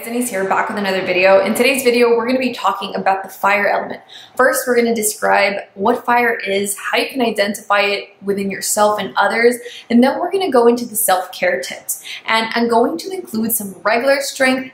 Denise here, back with another video. In today's video, we're going to be talking about the fire element. First, we're going to describe what fire is, how you can identify it within yourself and others, and then we're going to go into the self-care tips. And I'm going to include some regular strength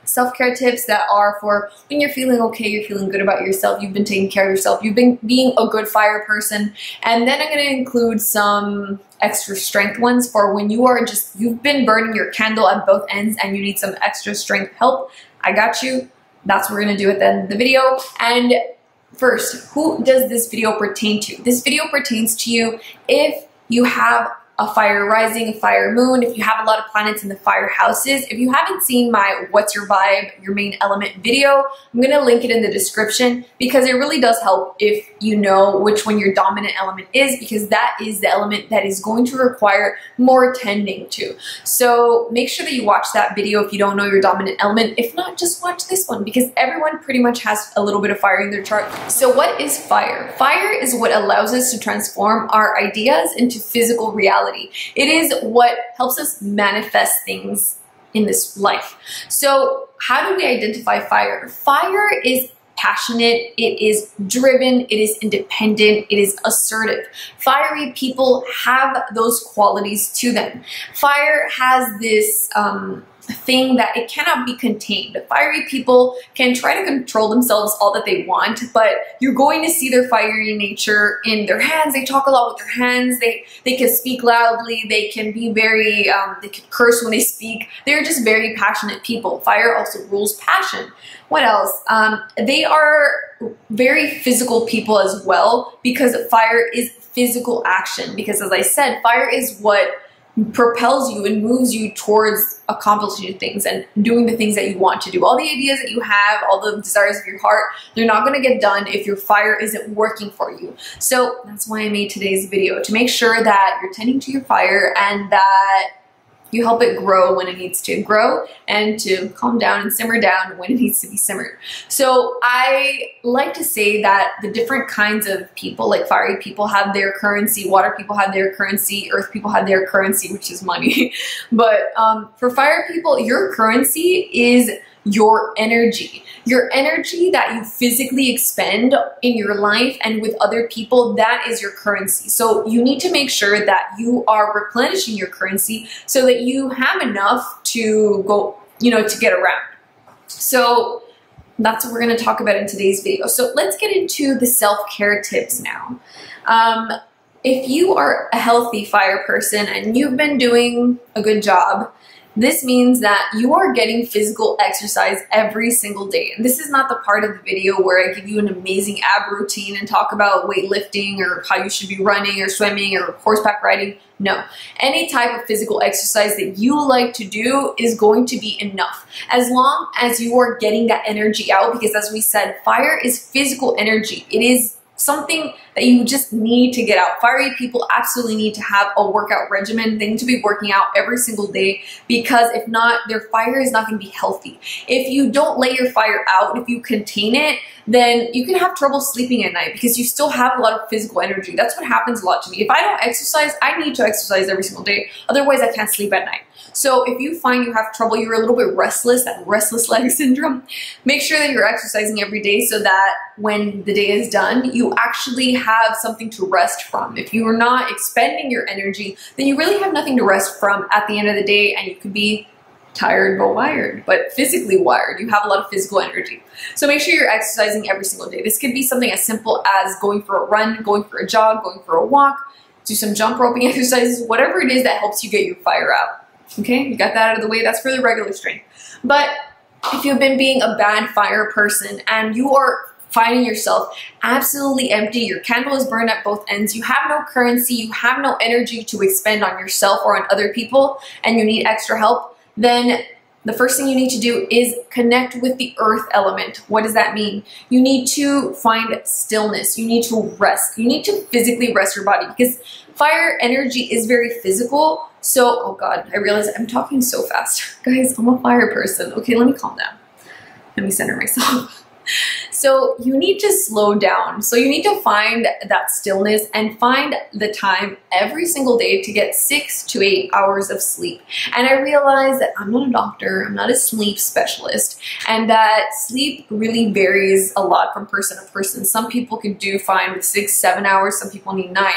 self-care tips that are for when you're feeling okay, you're feeling good about yourself, you've been taking care of yourself, you've been being a good fire person. And then I'm going to include some extra strength ones for when you are you've been burning your candle at both ends and you need some extra strength help. I got you. That's what we're going to do at the end of the video. And first, who does this video pertain to? This video pertains to you if you have a fire rising, a fire moon, if you have a lot of planets in the fire houses. If you haven't seen my What's Your Vibe, Your Main Element video, I'm going to link it in the description because it really does help if you know which one your dominant element is, because that is the element that is going to require more tending to. So make sure that you watch that video if you don't know your dominant element. If not, just watch this one because everyone pretty much has a little bit of fire in their chart. So what is fire? Fire is what allows us to transform our ideas into physical reality. It is what helps us manifest things in this life. So how do we identify fire? Fire is passionate, it is driven, it is independent, it is assertive. Fiery people have those qualities to them. Fire has this thing that it cannot be contained. Fiery people can try to control themselves all that they want, but you're going to see their fiery nature in their hands. They talk a lot with their hands. They can speak loudly. They can be very, they can curse when they speak. They're just very passionate people. Fire also rules passion. What else? They are very physical people as well because fire is physical action. Because as I said, fire is what propels you and moves you towards accomplishing things and doing the things that you want to do. All the ideas that you have, all the desires of your heart, they're not going to get done if your fire isn't working for you. So that's why I made today's video, to make sure that you're tending to your fire and that you help it grow when it needs to grow and to calm down and simmer down when it needs to be simmered. So I like to say that the different kinds of people, like fiery people have their currency, water people have their currency, earth people have their currency, which is money. But for fire people, your currency is your energy that you physically expend in your life and with other people. That is your currency. So you need to make sure that you are replenishing your currency so that you have enough to go, to get around. So that's what we're going to talk about in today's video. So let's get into the self-care tips now. If you are a healthy fire person and you've been doing a good job, this means that you are getting physical exercise every single day. And this is not the part of the video where I give you an amazing ab routine and talk about weightlifting or how you should be running or swimming or horseback riding. No. Any type of physical exercise that you like to do is going to be enough. As long as you are getting that energy out, because as we said, fire is physical energy. It is something that you just need to get out. Fiery people absolutely need to have a workout regimen. They need to be working out every single day because if not, their fire is not going to be healthy. If you don't let your fire out, if you contain it, then you can have trouble sleeping at night because you still have a lot of physical energy. That's what happens a lot to me. If I don't exercise, I need to exercise every single day. Otherwise, I can't sleep at night. So if you find you have trouble, you're a little bit restless, that restless leg syndrome, make sure that you're exercising every day so that when the day is done, you actually have something to rest from. If you are not expending your energy, then you really have nothing to rest from at the end of the day, and you could be tired but wired, but physically wired. You have a lot of physical energy. So make sure you're exercising every single day. This could be something as simple as going for a run, going for a jog, going for a walk, do some jump roping exercises, whatever it is that helps you get your fire out. Okay, you got that out of the way. That's for the regular strength. But if you've been being a bad fire person and you are finding yourself absolutely empty, your candle is burned at both ends, you have no currency, you have no energy to expend on yourself or on other people, and you need extra help, then the first thing you need to do is connect with the earth element. What does that mean? You need to find stillness. You need to rest. You need to physically rest your body because fire energy is very physical. So, oh God, I realize I'm talking so fast. Guys, I'm a fire person. Okay, let me calm down. Let me center myself. So you need to slow down. So you need to find that stillness and find the time every single day to get 6 to 8 hours of sleep. And I realize that I'm not a doctor, I'm not a sleep specialist, and that sleep really varies a lot from person to person. Some people can do fine with 6, 7 hours, some people need 9.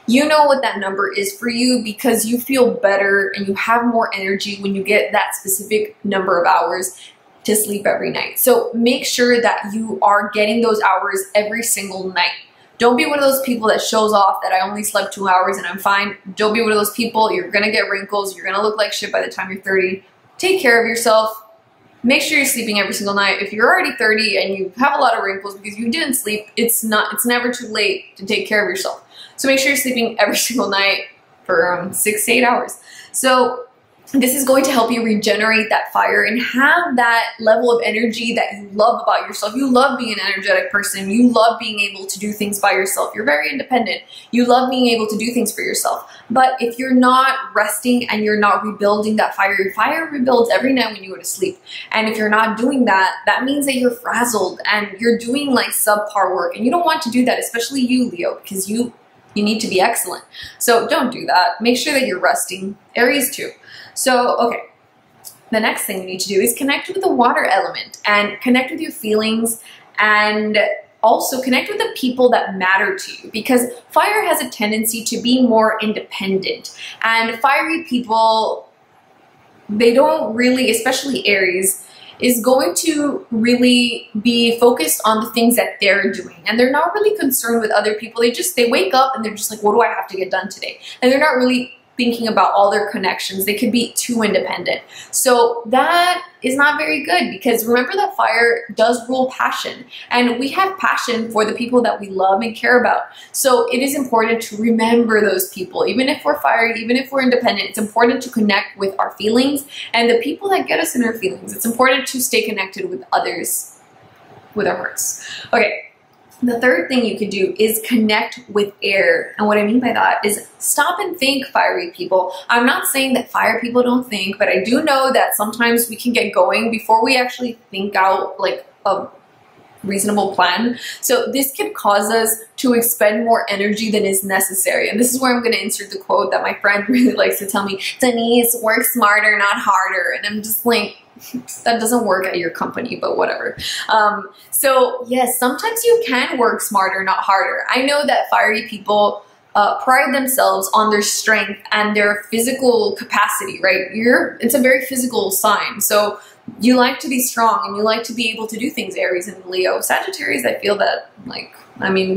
You know what that number is for you because you feel better and you have more energy when you get that specific number of hours to sleep every night. So make sure that you are getting those hours every single night. Don't be one of those people that shows off that I only slept 2 hours and I'm fine. Don't be one of those people. You're gonna get wrinkles. You're gonna look like shit by the time you're 30. Take care of yourself. Make sure you're sleeping every single night. If you're already 30 and you have a lot of wrinkles because you didn't sleep, it's never too late to take care of yourself. So make sure you're sleeping every single night for 6 to 8 hours. So this is going to help you regenerate that fire and have that level of energy that you love about yourself. You love being an energetic person. You love being able to do things by yourself. You're very independent. You love being able to do things for yourself. But if you're not resting and you're not rebuilding that fire, your fire rebuilds every night when you go to sleep. And if you're not doing that, that means that you're frazzled and you're doing like subpar work. And you don't want to do that, especially you, Leo, because you need to be excellent. So don't do that. Make sure that you're resting. Aries too. So, okay, the next thing you need to do is connect with the water element and connect with your feelings and also connect with the people that matter to you, because fire has a tendency to be more independent, and fiery people, they don't really, especially Aries, is going to really be focused on the things that they're doing, and they're not really concerned with other people. They wake up and they're just like, what do I have to get done today? And they're not really thinking about all their connections. They could be too independent. So that is not very good, because remember that fire does rule passion, and we have passion for the people that we love and care about. So it is important to remember those people. Even if we're fiery, even if we're independent, it's important to connect with our feelings and the people that get us in our feelings. It's important to stay connected with others, with our hearts. Okay. The third thing you can do is connect with air. And what I mean by that is stop and think, fiery people. I'm not saying that fire people don't think, but I do know that sometimes we can get going before we actually think out like a reasonable plan. So this could cause us to expend more energy than is necessary. And this is where I'm going to insert the quote that my friend really likes to tell me, Denise, work smarter, not harder. And I'm just like, that doesn't work at your company, but whatever. So yes, sometimes you can work smarter, not harder. I know that fiery people pride themselves on their strength and their physical capacity, right? It's a very physical sign. So you like to be strong and you like to be able to do things, Aries and Leo. Sagittarius, I feel that, like, I mean,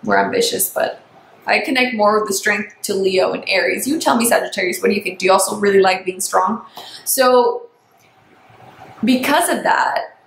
we're ambitious, but I connect more with the strength to Leo and Aries. You tell me, Sagittarius, what do you think? Do you also really like being strong? So because of that,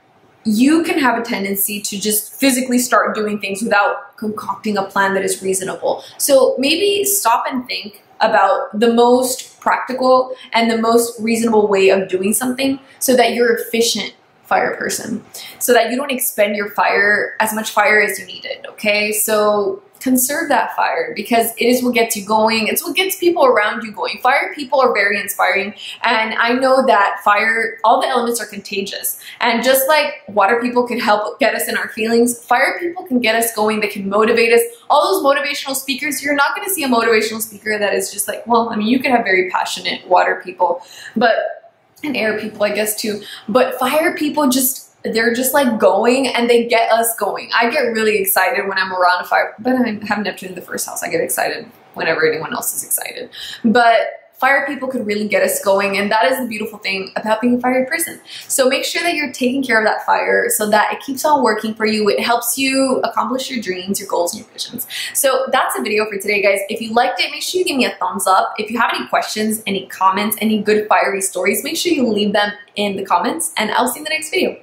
you can have a tendency to just physically start doing things without concocting a plan that is reasonable. So maybe stop and think about the most practical and the most reasonable way of doing something so that you're efficient fire person, so that you don't expend your fire, as much fire as you needed, okay? So conserve that fire, because it is what gets you going. It's what gets people around you going. Fire people are very inspiring, and I know that fire, all the elements are contagious. And just like water people can help get us in our feelings, fire people can get us going. They can motivate us. All those motivational speakers, you're not going to see a motivational speaker that is just like, well, I mean, you can have very passionate water people, and air people, I guess, too. But fire people they're just like going, and they get us going. I get really excited when I'm around a fire, but I have Neptune in the first house. I get excited whenever anyone else is excited. But fire people could really get us going, and that is the beautiful thing about being a fiery person. So make sure that you're taking care of that fire so that it keeps on working for you. It helps you accomplish your dreams, your goals, and your visions. So that's the video for today, guys. If you liked it, make sure you give me a thumbs up. If you have any questions, any comments, any good fiery stories, make sure you leave them in the comments, and I'll see you in the next video.